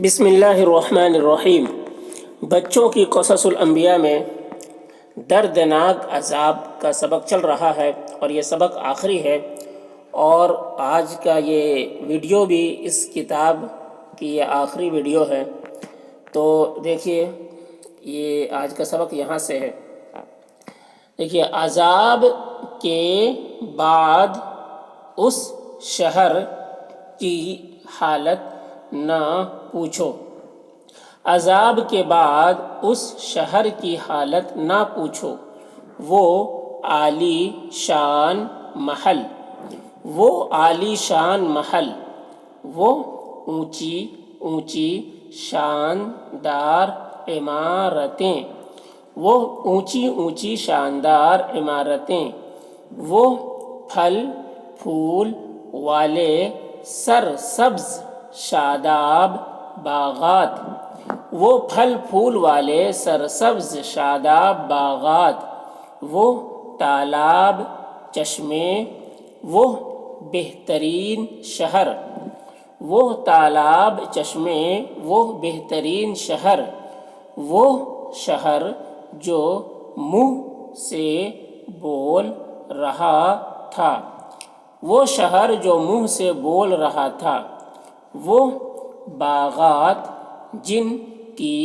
بسم اللہ الرحمن الرحیم۔ بچوں کی قصص الانبیاء میں دردناک عذاب کا سبق چل رہا ہے اور یہ سبق آخری ہے، اور آج کا یہ ویڈیو بھی اس کتاب کی یہ آخری ویڈیو ہے۔ تو دیکھیے، یہ آج کا سبق یہاں سے ہے۔ دیکھیے، عذاب کے بعد اس شہر کی حالت نہ پوچھو۔ عذاب کے بعد اس شہر کی حالت نہ پوچھو، وہ عالی شان محل، وہ عالی شان محل، وہ اونچی اونچی شاندار عمارتیں، وہ اونچی اونچی شاندار عمارتیں، وہ پھل پھول والے سرسبز شاداب باغات، وہ پھل پھول والے سرسبز شاداب باغات، وہ تالاب چشمے، وہ بہترین شہر، وہ تالاب چشمے، وہ بہترین شہر، وہ شہر جو منہ سے بول رہا تھا، وہ شہر جو منہ سے بول رہا تھا، وہ باغات جن کی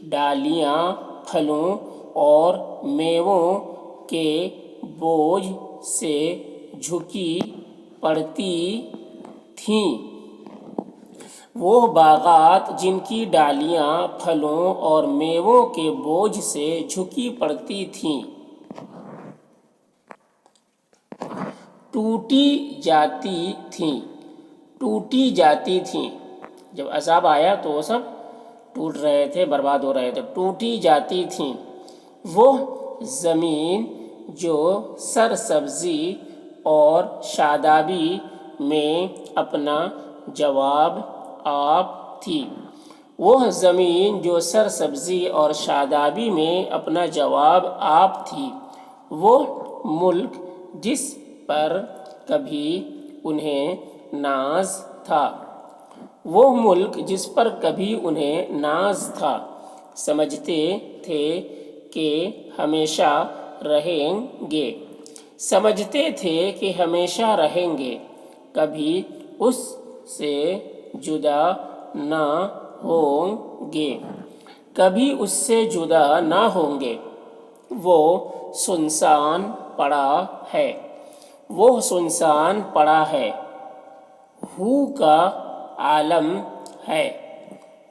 ڈالیاں پھلوں اور میووں کے بوجھ سے جھکی پڑتی تھیں، وہ باغات جن کی ڈالیاں پھلوں اور میووں کے بوجھ سے جھکی پڑتی تھیں، ٹوٹی جاتی تھیں، ٹوٹی جاتی تھیں۔ جب عذاب آیا تو وہ سب ٹوٹ رہے تھے، برباد ہو رہے تھے، ٹوٹی جاتی تھیں۔ وہ زمین جو سرسبزی اور شادابی میں اپنا جواب آپ تھی، وہ زمین جو سرسبزی اور شادابی میں اپنا جواب آپ تھی، وہ ملک جس پر کبھی انہیں ناز تھا، وہ ملک جس پر کبھی انہیں ناز تھا، سمجھتے تھے کہ ہمیشہ رہیں گے، سمجھتے تھے کہ ہمیشہ رہیں گے، کبھی اس سے جدا نہ ہوں گے، کبھی اس سے جدا نہ ہوں گے۔ وہ سنسان پڑا ہے، وہ سنسان پڑا ہے، ہو کا عالم ہے،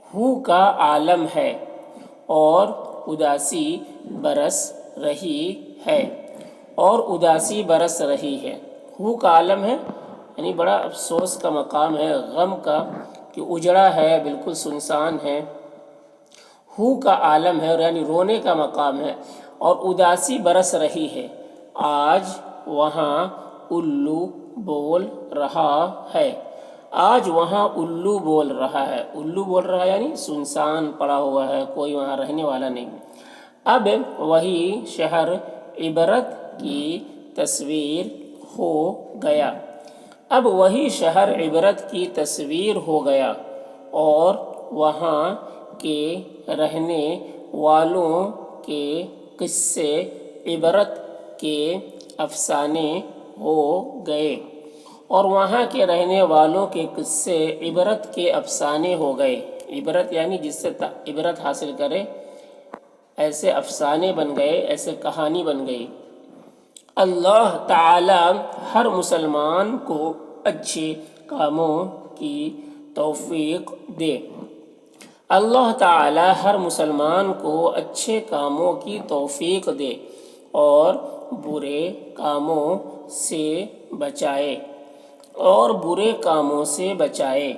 ہو کا عالم ہے، اور اداسی برس رہی ہے، اور اداسی برس رہی ہے۔ ہو کا عالم ہے یعنی بڑا افسوس کا مقام ہے، غم کا، کہ اجڑا ہے، بالکل سنسان ہے۔ ہو کا عالم ہے یعنی رونے کا مقام ہے، اور اداسی برس رہی ہے۔ آج وہاں الو بول رہا ہے، آج وہاں الو بول رہا ہے، الو بول رہا ہے یعنی سنسان پڑا ہوا ہے، کوئی وہاں رہنے والا نہیں۔ اب وہی شہر عبرت کی تصویر ہو گیا، اب وہی شہر عبرت کی تصویر ہو گیا، اور وہاں کے رہنے والوں کے قصے عبرت کے افسانے ہو گئے، اور وہاں کے رہنے والوں کے قصے عبرت کے افسانے ہو گئے۔ عبرت یعنی جس سے عبرت حاصل کرے، ایسے افسانے بن گئے، ایسے کہانی بن گئی۔ اللہ تعالی ہر مسلمان کو اچھے کاموں کی توفیق دے، اللہ تعالی ہر مسلمان کو اچھے کاموں کی توفیق دے، اور برے کاموں سے بچائے، اور برے کاموں سے بچائے،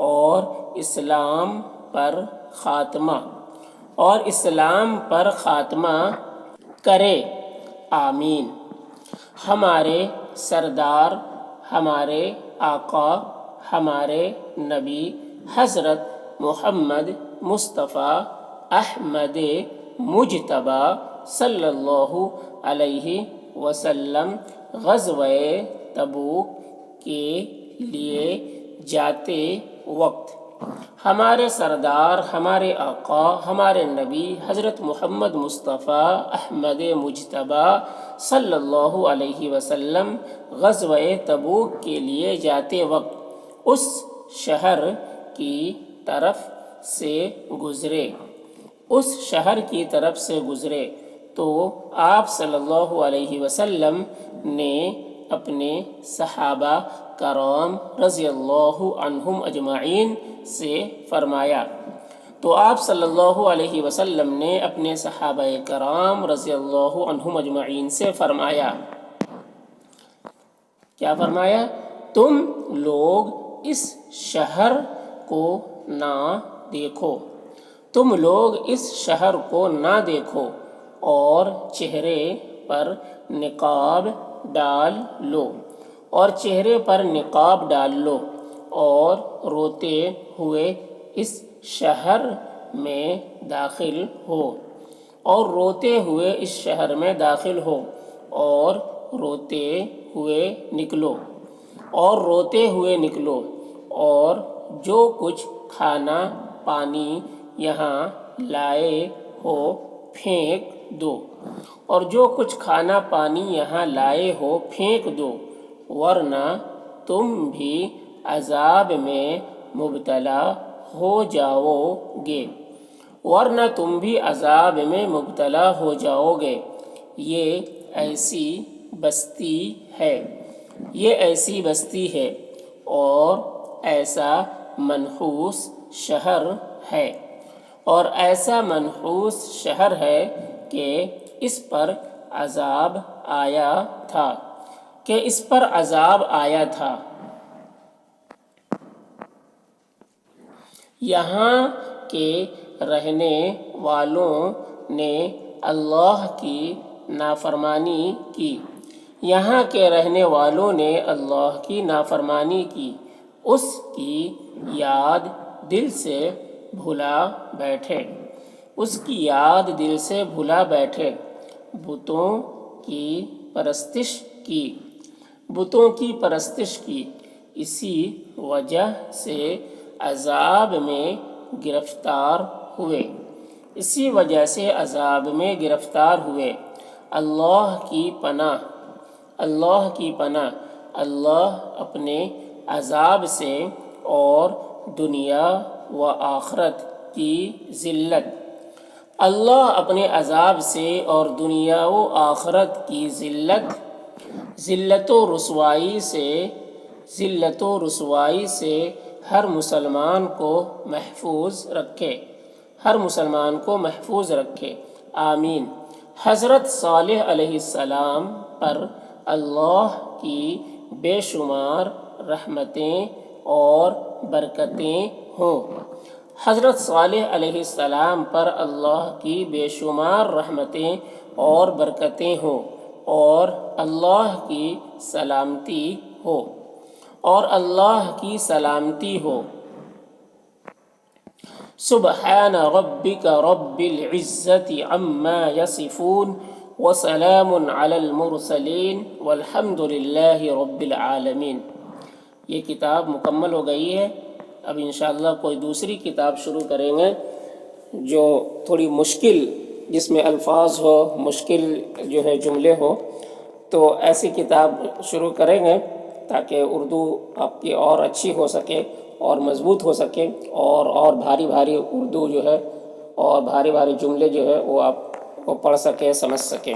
اور اسلام پر خاتمہ، اور اسلام پر خاتمہ کرے، آمین۔ ہمارے سردار، ہمارے آقا، ہمارے نبی حضرت محمد مصطفیٰ احمد مجتبیٰ صلی اللہ علیہ وسلم غزوہ تبوک کے لیے جاتے وقت ہمارے سردار، ہمارے آقا، ہمارے نبی حضرت محمد مصطفیٰ احمد مجتبیٰ صلی اللہ علیہ وسلم غزوہ تبوک کے لیے جاتے وقت اس شہر کی طرف سے گزرے تو آپ صلی اللہ علیہ وسلم نے اپنے صحابہ کرام رضی اللہ عنہم اجمعین سے فرمایا تو آپ صلی اللہ علیہ وسلم نے اپنے صحابہ کرام رضی اللہ عنہم اجمعین سے فرمایا، کیا فرمایا؟ تم لوگ اس شہر کو نہ دیکھو، اور چہرے پر نقاب ڈال لو اور روتے ہوئے اس شہر میں داخل ہو اور روتے ہوئے نکلو اور جو کچھ کھانا پانی یہاں لائے ہو پھینک دو ورنہ تم بھی عذاب میں مبتلا ہو جاؤ گے، یہ ایسی بستی ہے اور ایسا منحوس شہر ہے کہ اس پر عذاب آیا تھا، یہاں کے رہنے والوں نے اللہ کی نافرمانی کی، اس کی یاد دل سے بھلا بیٹھے، بتوں کی پرستش کی، اسی وجہ سے عذاب میں گرفتار ہوئے، اللہ کی پناہ، اللہ اپنے عذاب سے اور دنیا و آخرت کی ذلت و رسوائی سے ہر مسلمان کو محفوظ رکھے، آمین۔ حضرت صالح علیہ السلام پر اللہ کی بے شمار رحمتیں اور برکتیں ہوں، حضرت صالح علیہ السلام پر اللہ کی بے شمار رحمتیں اور برکتیں ہوں اور اللہ کی سلامتی ہو، سبحان ربک رب العزت عما یصفون وسلام علی المرسلین والحمد للہ رب العالمین۔ یہ کتاب مکمل ہو گئی ہے، اب انشاءاللہ کوئی دوسری کتاب شروع کریں گے جو تھوڑی مشکل، جس میں الفاظ ہو، مشکل جو ہے جملے ہو، تو ایسی کتاب شروع کریں گے تاکہ اردو آپ کی اور اچھی ہو سکے اور مضبوط ہو سکے اور بھاری اردو جو ہے اور بھاری جملے جو ہے وہ آپ کو پڑھ سکے، سمجھ سکے۔